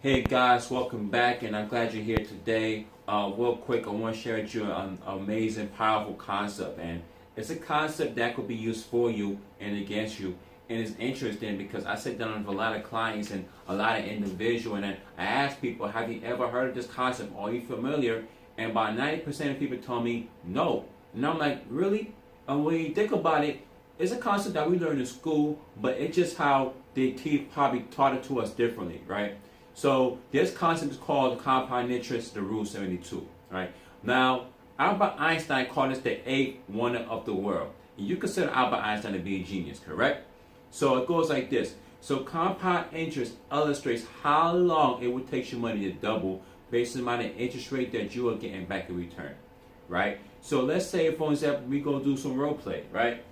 Hey guys, welcome back, and I'm glad you're here today. Real quick, I want to share with you an amazing, powerful concept, and it's a concept that could be used for you and against you. And it's interesting because I sit down with a lot of clients and a lot of individuals, and I ask people, "Have you ever heard of this concept? Are you familiar?" And about 90% of people tell me no. And I'm like, really? And when you think about it, it's a concept that we learn in school, but it's just how they probably taught it to us differently, right? So this concept is called compound interest, the rule 72. Right now, Albert Einstein called this the eighth wonder of the world. And you consider Albert Einstein to be a genius, correct? So it goes like this. So compound interest illustrates how long it would take your money to double based on the interest rate that you are getting back in return. Right? So let's say, for example, we go do some role play, right?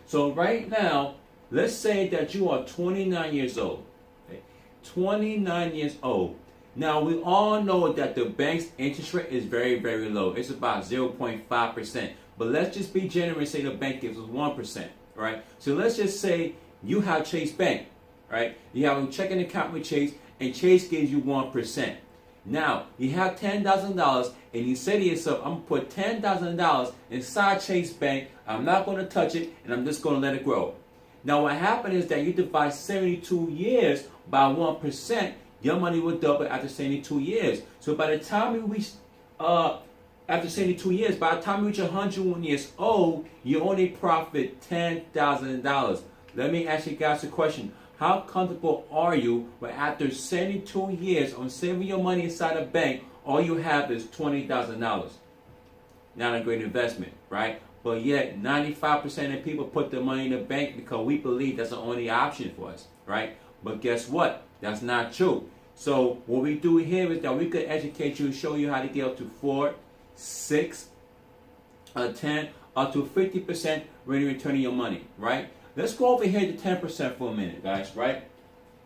So right now, let's say that you are 29 years old. 29 years old. Now, we all know that the bank's interest rate is very, very low. It's about 0.5%. But let's just be generous, say the bank gives us 1%, right? So let's just say you have Chase Bank, right? You have a checking account with Chase, and Chase gives you 1%. Now, you have $10,000, and you say to yourself, I'm going to put $10,000 inside Chase Bank. I'm not going to touch it, and I'm just going to let it grow. Now, what happened is that you divide 72 years by 1%, your money will double after 72 years. So by the time you reach, after 72 years, by the time you reach 101 years old, you only profit $10,000. Let me ask you guys a question. How comfortable are you when after 72 years on saving your money inside a bank, all you have is $20,000? Not a great investment, right? But yet, 95% of people put their money in the bank because we believe that's the only option for us, right? But guess what? That's not true. So what we do here is that we could educate you and show you how to get up to 4, 6, 10, up to 50% when you're returning your money, right? Let's go over here to 10% for a minute, guys, right?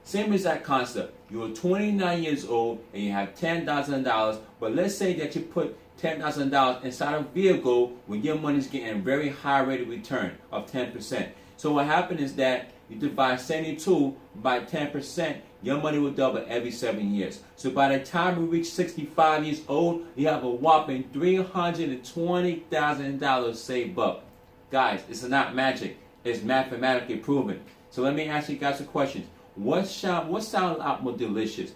Same exact concept. You're 29 years old and you have $10,000, but let's say that you put $10,000 inside a vehicle when your money is getting a very high rate of return of 10%. So what happened is that you divide 72 by 10%, your money will double every 7 years. So by the time you reach 65 years old, you have a whopping $320,000 saved up. Guys, it's not magic. It's mathematically proven. So let me ask you guys a question. What sounds a lot more delicious?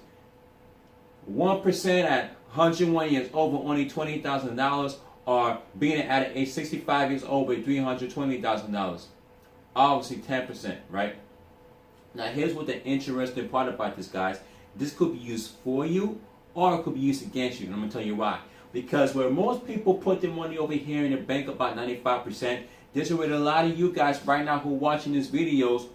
1% at 101 years old with only $20,000, or being at age 65 years old with $320,000? Obviously 10%, right? Now here's what the interesting part about this, guys. This could be used for you or it could be used against you. And I'm going to tell you why. Because where most people put their money over here in the bank, about 95%, this is where a lot of you guys right now who are watching these videos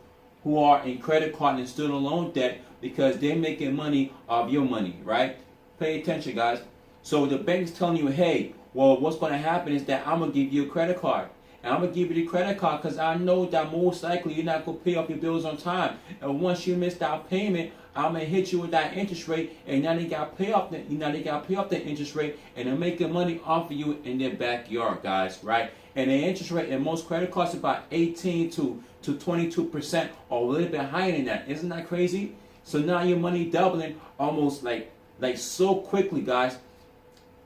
who are in credit card and student loan debt because they're making money off your money, right? Pay attention, guys. So the bank is telling you, hey, well, what's going to happen is that I'm going to give you a credit card. And I'm going to give you the credit card because I know that most likely you're not going to pay off your bills on time. And once you miss that payment, I'm going to hit you with that interest rate. And now they got to pay off the interest rate. And they're making money off of you in their backyard, guys, right? And the interest rate in most credit cards is about 18 to 22% or a little bit higher than that. Isn't that crazy? So now your money doubling almost like so quickly, guys.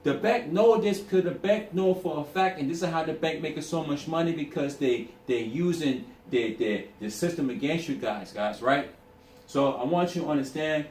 The bank know this because the bank know for a fact, and this is how the bank making so much money because they're using the system against you guys, right? So I want you to understand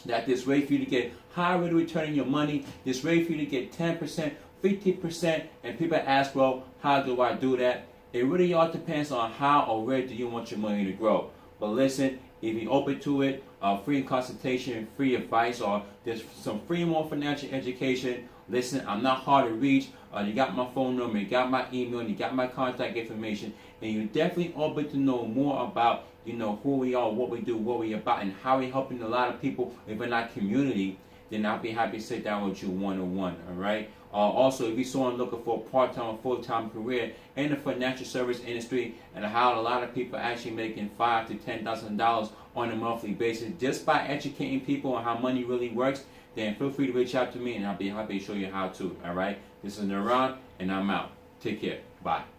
that this way for you to get high rate of return on your money, this way for you to get 10%, 50%, and people ask, well, how do I do that? It really all depends on how or where do you want your money to grow. But listen, if you're open to it, free consultation, free advice, or there's some free more financial education. Listen, I'm not hard to reach. You got my phone number, you got my email, you got my contact information, and you're definitely open to know more about, who we are, what we do, what we're about, and how we're helping a lot of people within our community. Then I'll be happy to sit down with you one-on-one, all right? Also, if you're someone looking for a part-time or full-time career in the financial service industry, and how a lot of people are actually making $5,000 to $10,000 on a monthly basis just by educating people on how money really works, then feel free to reach out to me and I'll be happy to show you how to, all right? This is Naran, and I'm out. Take care. Bye.